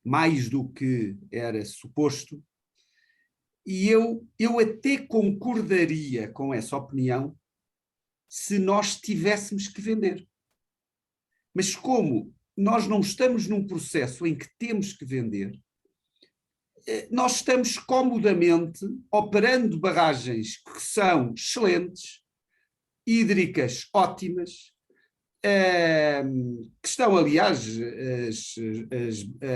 mais do que era suposto, e eu até concordaria com essa opinião se nós tivéssemos que vender. Mas como nós não estamos num processo em que temos que vender, nós estamos comodamente operando barragens que são excelentes, hídricas ótimas, que estão, aliás,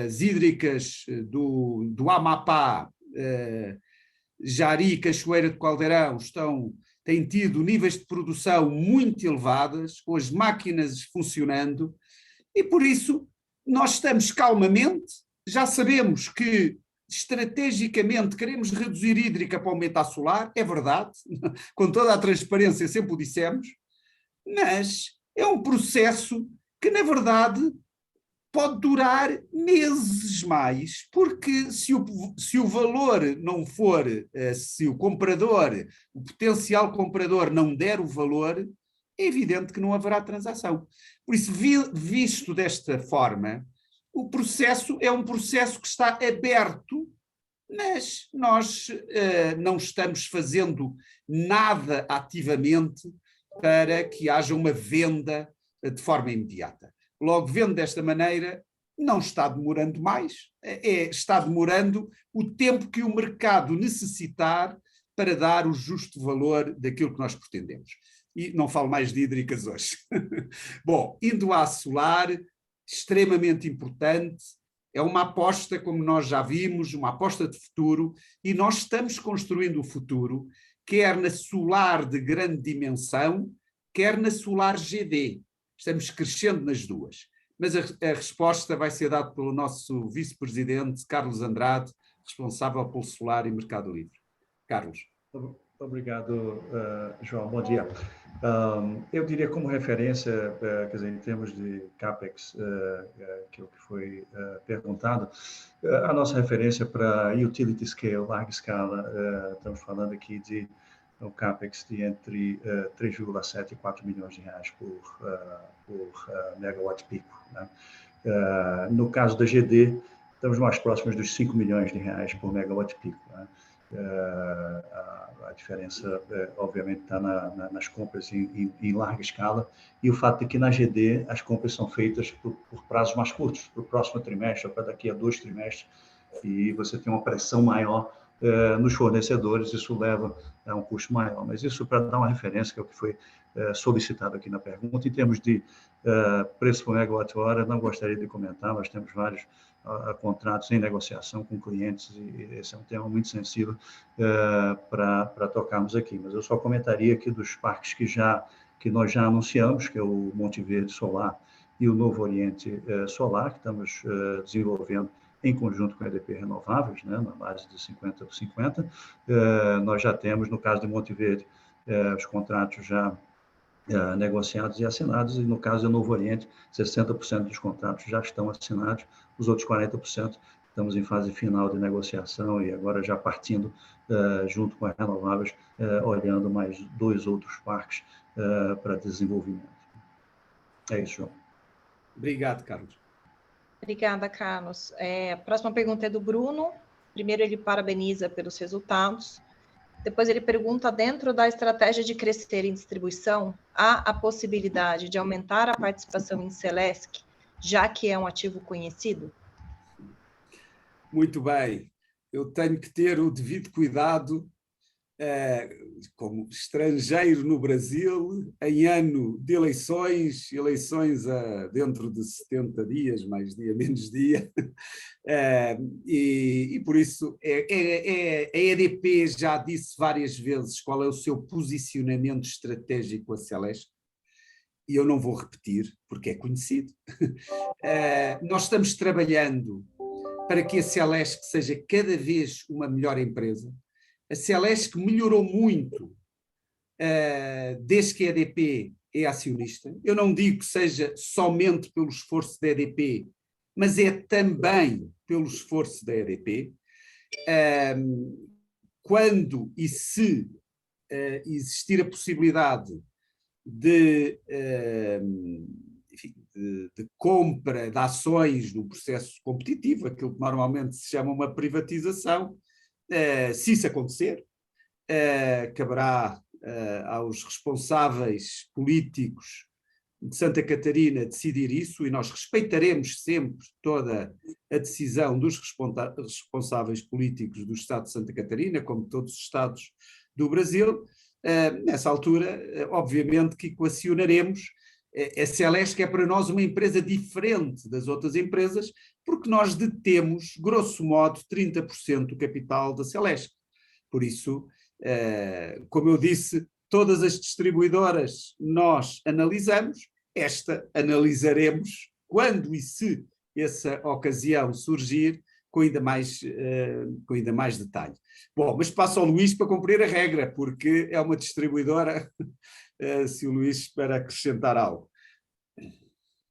as hídricas do Amapá, Jari, Cachoeira de Caldeirão, têm tido níveis de produção muito elevadas, com as máquinas funcionando, e por isso nós estamos calmamente, já sabemos que estrategicamente queremos reduzir hídrica para aumentar solar, é verdade, com toda a transparência sempre o dissemos, mas é um processo que, na verdade, pode durar meses mais, porque se o valor não for, se o comprador, o potencial comprador não der o valor, é evidente que não haverá transação. Por isso, visto desta forma, o processo é um processo que está aberto, mas nós não estamos fazendo nada ativamente para que haja uma venda de forma imediata. Logo, vendo desta maneira, não está demorando mais, está demorando o tempo que o mercado necessitar para dar o justo valor daquilo que nós pretendemos. E não falo mais de hídricas hoje. Bom, indo à solar, extremamente importante, é uma aposta, como nós já vimos, uma aposta de futuro, e nós estamos construindo o futuro, quer na solar de grande dimensão, quer na solar GD. Estamos crescendo nas duas. Mas a resposta vai ser dada pelo nosso vice-presidente, Carlos Andrade, responsável pelo solar e mercado livre. Carlos. Obrigado, João. Bom dia. Eu diria como referência, quer dizer, em termos de CAPEX, que é o que foi perguntado, a nossa referência para utility scale, larga escala, estamos falando aqui de um CAPEX de entre 3,7 e 4 milhões de reais por megawatt-pico. Né? No caso da GD, estamos mais próximos dos 5 milhões de reais por megawatt-pico. Né? A diferença, obviamente, está nas compras em larga escala, e o fato de que na GD as compras são feitas por prazos mais curtos, para o próximo trimestre ou para daqui a 2 trimestres, e você tem uma pressão maior nos fornecedores, isso leva a um custo maior. Mas isso para dar uma referência, que é o que foi solicitado aqui na pergunta. Em termos de preço por megawatt-hora, não gostaria de comentar, nós temos vários contratos em negociação com clientes, e esse é um tema muito sensível para tocarmos aqui. Mas eu só comentaria aqui dos parques que nós já anunciamos, que é o Monte Verde Solar e o Novo Oriente Solar, que estamos desenvolvendo em conjunto com a EDP Renováveis, né, na base de 50 por 50. Nós já temos, no caso de Monte Verde, os contratos já negociados e assinados, e no caso do Novo Oriente, 60% dos contratos já estão assinados, os outros 40% estamos em fase final de negociação, e agora já partindo junto com a Renováveis, olhando mais 2 outros parques para desenvolvimento. É isso, João. Obrigado, Carlos. Obrigada, Carlos. A próxima pergunta é do Bruno. Primeiro, ele parabeniza pelos resultados. Depois, ele pergunta, dentro da estratégia de crescer em distribuição, há a possibilidade de aumentar a participação em Celesc, já que é um ativo conhecido? Muito bem. Eu tenho que ter o devido cuidado como estrangeiro no Brasil, em ano de eleições dentro de 70 dias, mais dia, menos dia, e por isso a EDP já disse várias vezes qual é o seu posicionamento estratégico a Celesc, e eu não vou repetir, porque é conhecido. Nós estamos trabalhando para que a Celesc seja cada vez uma melhor empresa. A Celesc melhorou muito desde que a EDP é acionista. Eu não digo que seja somente pelo esforço da EDP, mas é também pelo esforço da EDP. Quando e se existir a possibilidade de compra de ações num processo competitivo, aquilo que normalmente se chama uma privatização, se isso acontecer, caberá aos responsáveis políticos de Santa Catarina decidir isso, e nós respeitaremos sempre toda a decisão dos responsáveis políticos do Estado de Santa Catarina, como todos os Estados do Brasil. Nessa altura, obviamente que equacionaremos. A Celesc é para nós uma empresa diferente das outras empresas, porque nós detemos, grosso modo, 30% do capital da Celesc. Por isso, como eu disse, todas as distribuidoras nós analisamos, esta analisaremos quando e se essa ocasião surgir, com ainda mais detalhe. Bom, mas passo ao Luís para cumprir a regra, porque é uma distribuidora. Se o Luís espera acrescentar algo.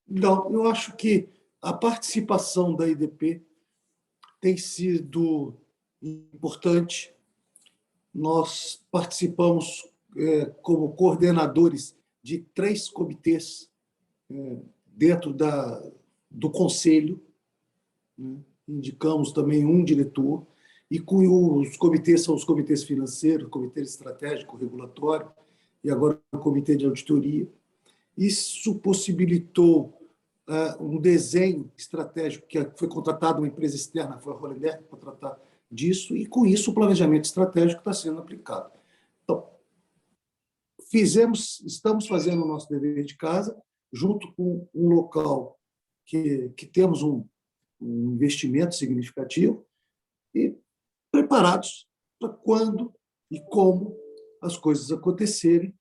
Não, eu acho que a participação da EDP tem sido importante. Nós participamos como coordenadores de 3 comitês dentro do conselho, né? Indicamos também um diretor, e com os comitês são os comitês financeiros, o comitê estratégico, regulatório, e agora o comitê de auditoria. Isso possibilitou um desenho estratégico, que foi contratada uma empresa externa, foi a Hollenberg, para tratar disso, e com isso o planejamento estratégico está sendo aplicado. Então, estamos fazendo o nosso dever de casa, junto com um local que temos um investimento significativo, e preparados para quando e como as coisas acontecerem,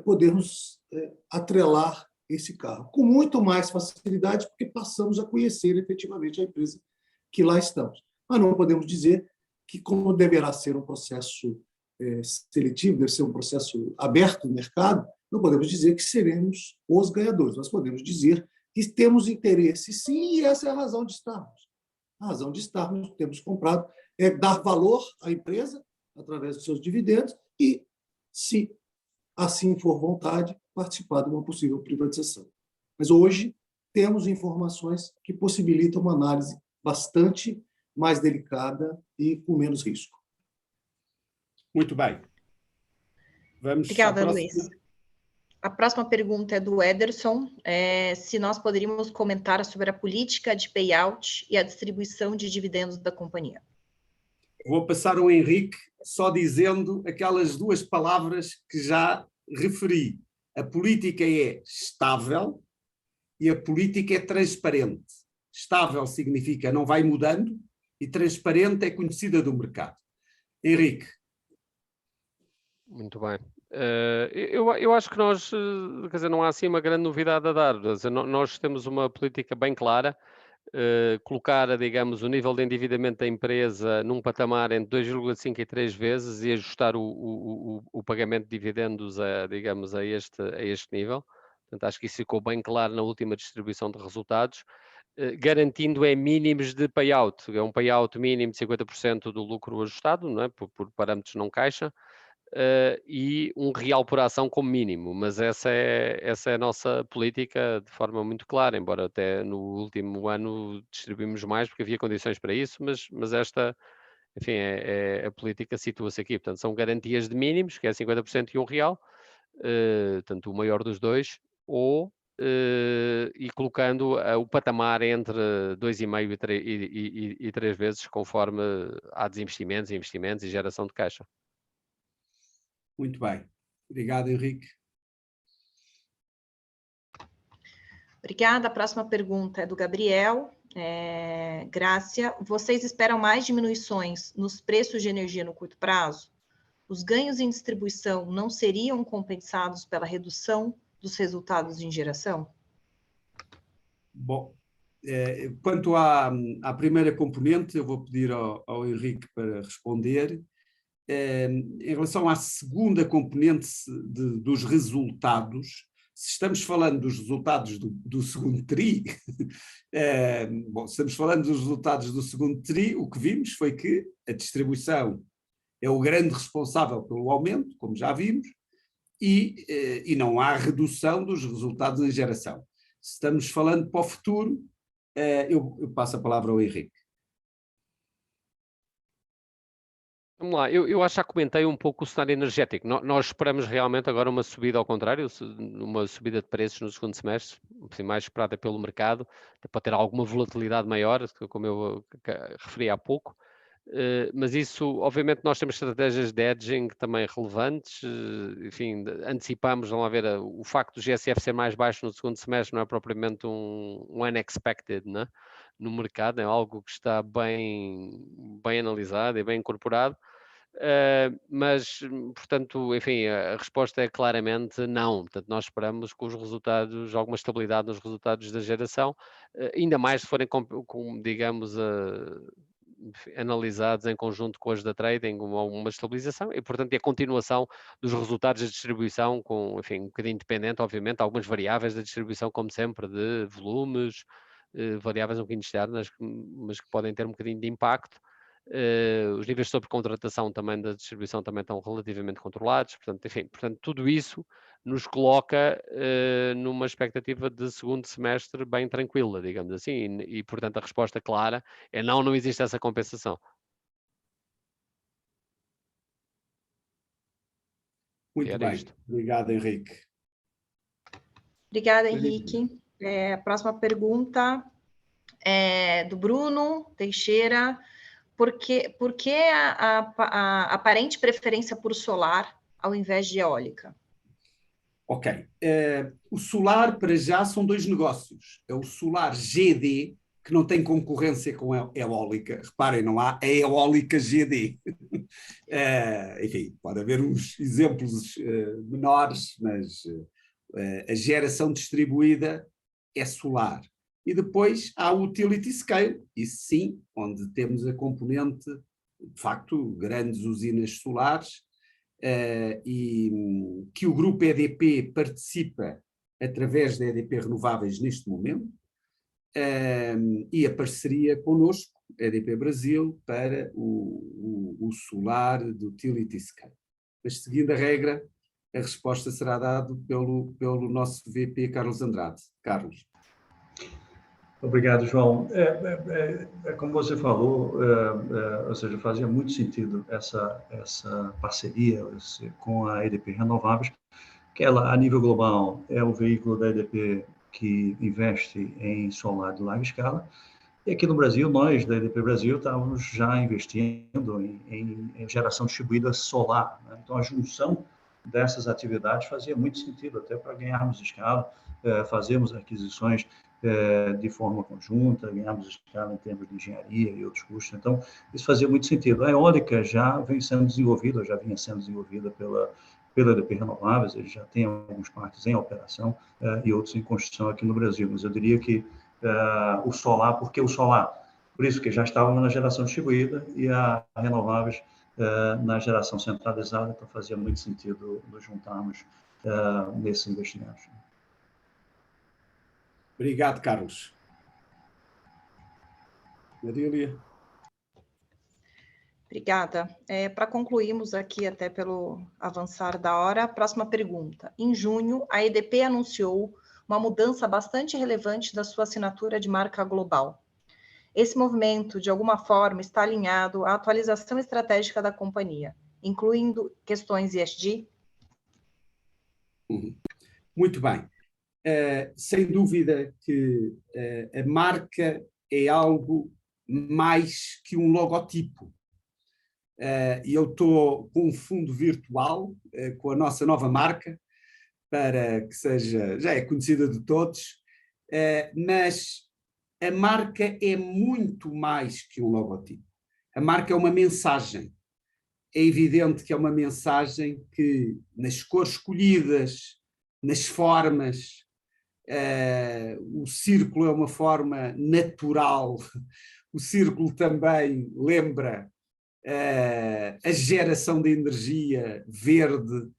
podermos atrelar esse carro com muito mais facilidade, porque passamos a conhecer efetivamente a empresa que lá estamos. Mas não podemos dizer que, como deverá ser um processo seletivo, deve ser um processo aberto no mercado, não podemos dizer que seremos os ganhadores. Nós podemos dizer que temos interesse, sim, e essa é a razão de estarmos. A razão de estarmos, temos comprado, é dar valor à empresa através dos seus dividendos e, se assim for vontade, participar de uma possível privatização. Mas hoje temos informações que possibilitam uma análise bastante mais delicada e com menos risco. Muito bem. Vamos. Obrigada, Luís. A próxima pergunta é do Ederson, se nós poderíamos comentar sobre a política de payout e a distribuição de dividendos da companhia. Vou passar ao Henrique só dizendo aquelas 2 palavras que já referi. A política é estável e a política é transparente. Estável significa não vai mudando e transparente é conhecida do mercado. Henrique. Muito bem. Eu acho que nós, quer dizer, não há assim uma grande novidade a dar. Nós temos uma política bem clara, colocar, digamos, o nível de endividamento da empresa num patamar entre 2,5 e 3 vezes e ajustar o pagamento de dividendos digamos, a este nível. Portanto, acho que isso ficou bem claro na última distribuição de resultados, garantindo mínimos de payout. É um payout mínimo de 50% do lucro ajustado, não é? Por parâmetros não caixa. E um real por ação como mínimo, mas essa é a nossa política de forma muito clara, embora até no último ano distribuímos mais porque havia condições para isso, mas esta, enfim, a política situa-se aqui, portanto são garantias de mínimos, que é 50% e R$1, portanto o maior dos dois, e colocando o patamar entre 2,5 e 3 vezes, conforme há desinvestimentos, investimentos e geração de caixa. Muito bem. Obrigado, Henrique. Obrigada. A próxima pergunta é do Gabriel. Grácia, vocês esperam mais diminuições nos preços de energia no curto prazo? Os ganhos em distribuição não seriam compensados pela redução dos resultados em geração? Bom, quanto à primeira componente, eu vou pedir ao Henrique para responder. Em relação à segunda componente dos resultados, se estamos falando dos resultados do segundo TRI, bom, se estamos falando dos resultados do segundo TRI, o que vimos foi que a distribuição é o grande responsável pelo aumento, como já vimos, e não há redução dos resultados em geração. Se estamos falando para o futuro, eu passo a palavra ao Henrique. Vamos lá, eu acho que já comentei um pouco o cenário energético. Nós esperamos realmente agora uma subida ao contrário, uma subida de preços no segundo semestre, mais esperada pelo mercado, pode ter alguma volatilidade maior, como eu referi há pouco. Mas isso, obviamente, nós temos estratégias de hedging também relevantes, enfim, antecipamos, vamos lá ver, o facto do GSF ser mais baixo no segundo semestre não é propriamente um unexpected, né? No mercado, é algo que está bem analisado e bem incorporado. Mas, portanto, enfim, a resposta é claramente não. Portanto, nós esperamos que os resultados, alguma estabilidade nos resultados da geração, ainda mais se forem, digamos, analisados em conjunto com as da trading, uma estabilização e, portanto, a continuação dos resultados da distribuição, com, enfim, um bocadinho independente, obviamente, algumas variáveis da distribuição, como sempre, de volumes, variáveis um bocadinho externas, mas que podem ter um bocadinho de impacto. Os níveis de sobrecontratação também da distribuição também estão relativamente controlados, portanto, enfim, tudo isso nos coloca numa expectativa de segundo semestre bem tranquila, digamos assim, e portanto a resposta clara é não existe essa compensação. Muito bem, isto. Obrigado, Henrique. Obrigada, Henrique. A próxima pergunta é do Bruno Teixeira. Por que a aparente preferência por solar ao invés de eólica? Ok. O solar, para já, são dois negócios. É o solar GD, que não tem concorrência com a eólica. Reparem, não há a eólica GD. Enfim, pode haver uns exemplos menores, mas a geração distribuída é solar. E depois há o utility scale, isso sim, onde temos a componente, de facto, grandes usinas solares, e que o grupo EDP participa através da EDP Renováveis neste momento, e a parceria connosco, EDP Brasil, para o solar do utility scale. Mas seguindo a regra, a resposta será dada pelo nosso VP Carlos Andrade. Carlos. Obrigado, João. Como você falou, ou seja, fazia muito sentido essa parceria com a EDP Renováveis, que ela, a nível global, é o veículo da EDP que investe em solar de larga escala. E aqui no Brasil, nós da EDP Brasil estávamos já investindo em geração distribuída solar, né? Então, a junção dessas atividades fazia muito sentido, até para ganharmos escala, fazermos aquisições de forma conjunta, ganharmos escala em termos de engenharia e outros custos. Então, isso fazia muito sentido. A eólica já vinha sendo desenvolvida pela EDP Renováveis, ele já tem alguns parques em operação e outros em construção aqui no Brasil, mas eu diria que o solar, por que o solar? Por isso que já estávamos na geração distribuída e a Renováveis na geração centralizada, então fazia muito sentido nos juntarmos nesses investimentos. Obrigado, Carlos. Marília. Obrigada. Para concluirmos aqui, até pelo avançar da hora, a próxima pergunta. Em junho, a EDP anunciou uma mudança bastante relevante da sua assinatura de marca global. Esse movimento, de alguma forma, está alinhado à atualização estratégica da companhia, incluindo questões ESG? Muito bem. Sem dúvida que a marca é algo mais que um logotipo. e eu estou com um fundo virtual, com a nossa nova marca, para que seja, já é conhecida de todos, mas a marca é muito mais que um logotipo. A marca é uma mensagem. É evidente que é uma mensagem que, nas cores escolhidas, nas formas, o círculo é uma forma natural, o círculo também lembra a geração de energia verde.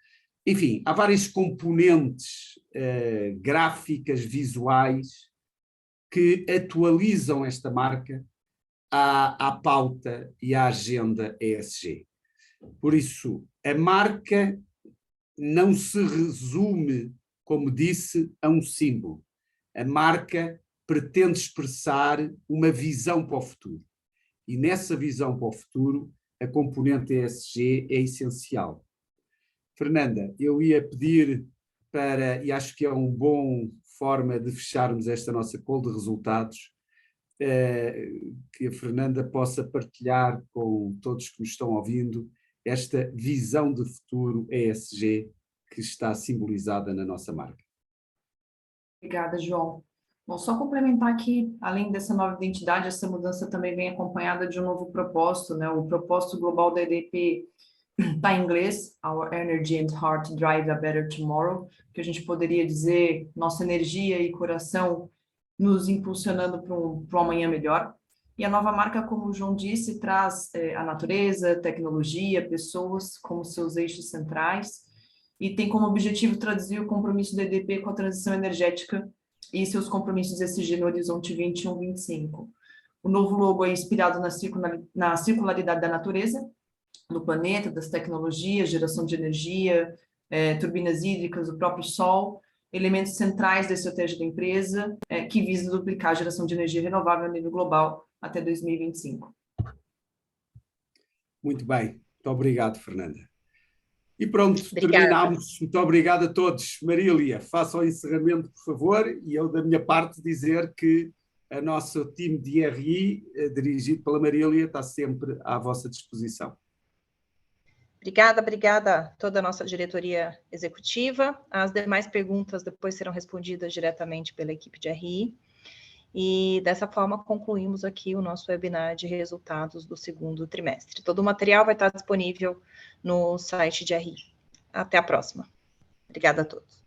Enfim, há várias componentes gráficas, visuais, que atualizam esta marca à pauta e à agenda ESG. Por isso, a marca não se resume, como disse, a um símbolo. A marca pretende expressar uma visão para o futuro. E nessa visão para o futuro, a componente ESG é essencial. Fernanda, eu ia pedir e acho que é uma boa forma de fecharmos esta nossa call de resultados, que a Fernanda possa partilhar com todos que nos estão ouvindo esta visão de futuro ESG que está simbolizada na nossa marca. Obrigada, João. Bom, só complementar aqui, além dessa nova identidade, essa mudança também vem acompanhada de um novo propósito, né? O propósito global da EDP está em inglês, Our Energy and Heart Drive a Better Tomorrow, que a gente poderia dizer nossa energia e coração nos impulsionando para um amanhã melhor. E a nova marca, como o João disse, traz a natureza, tecnologia, pessoas como seus eixos centrais e tem como objetivo traduzir o compromisso da EDP com a transição energética e seus compromissos ESG no horizonte 21-25. O novo logo é inspirado na circularidade da natureza, do planeta, das tecnologias, geração de energia, turbinas hídricas, o próprio sol, elementos centrais da estratégia da empresa, que visa duplicar a geração de energia renovável a nível global até 2025. Muito bem, muito obrigado, Fernanda. E pronto, Obrigada. Terminamos. Muito obrigado a todos. Marília, faça o encerramento, por favor, e eu, da minha parte, dizer que o nosso time de IRI, dirigido pela Marília, está sempre à vossa disposição. Obrigada a toda a nossa diretoria executiva. As demais perguntas depois serão respondidas diretamente pela equipe de RI. E dessa forma concluímos aqui o nosso webinar de resultados do segundo trimestre. Todo o material vai estar disponível no site de RI. Até a próxima. Obrigada a todos.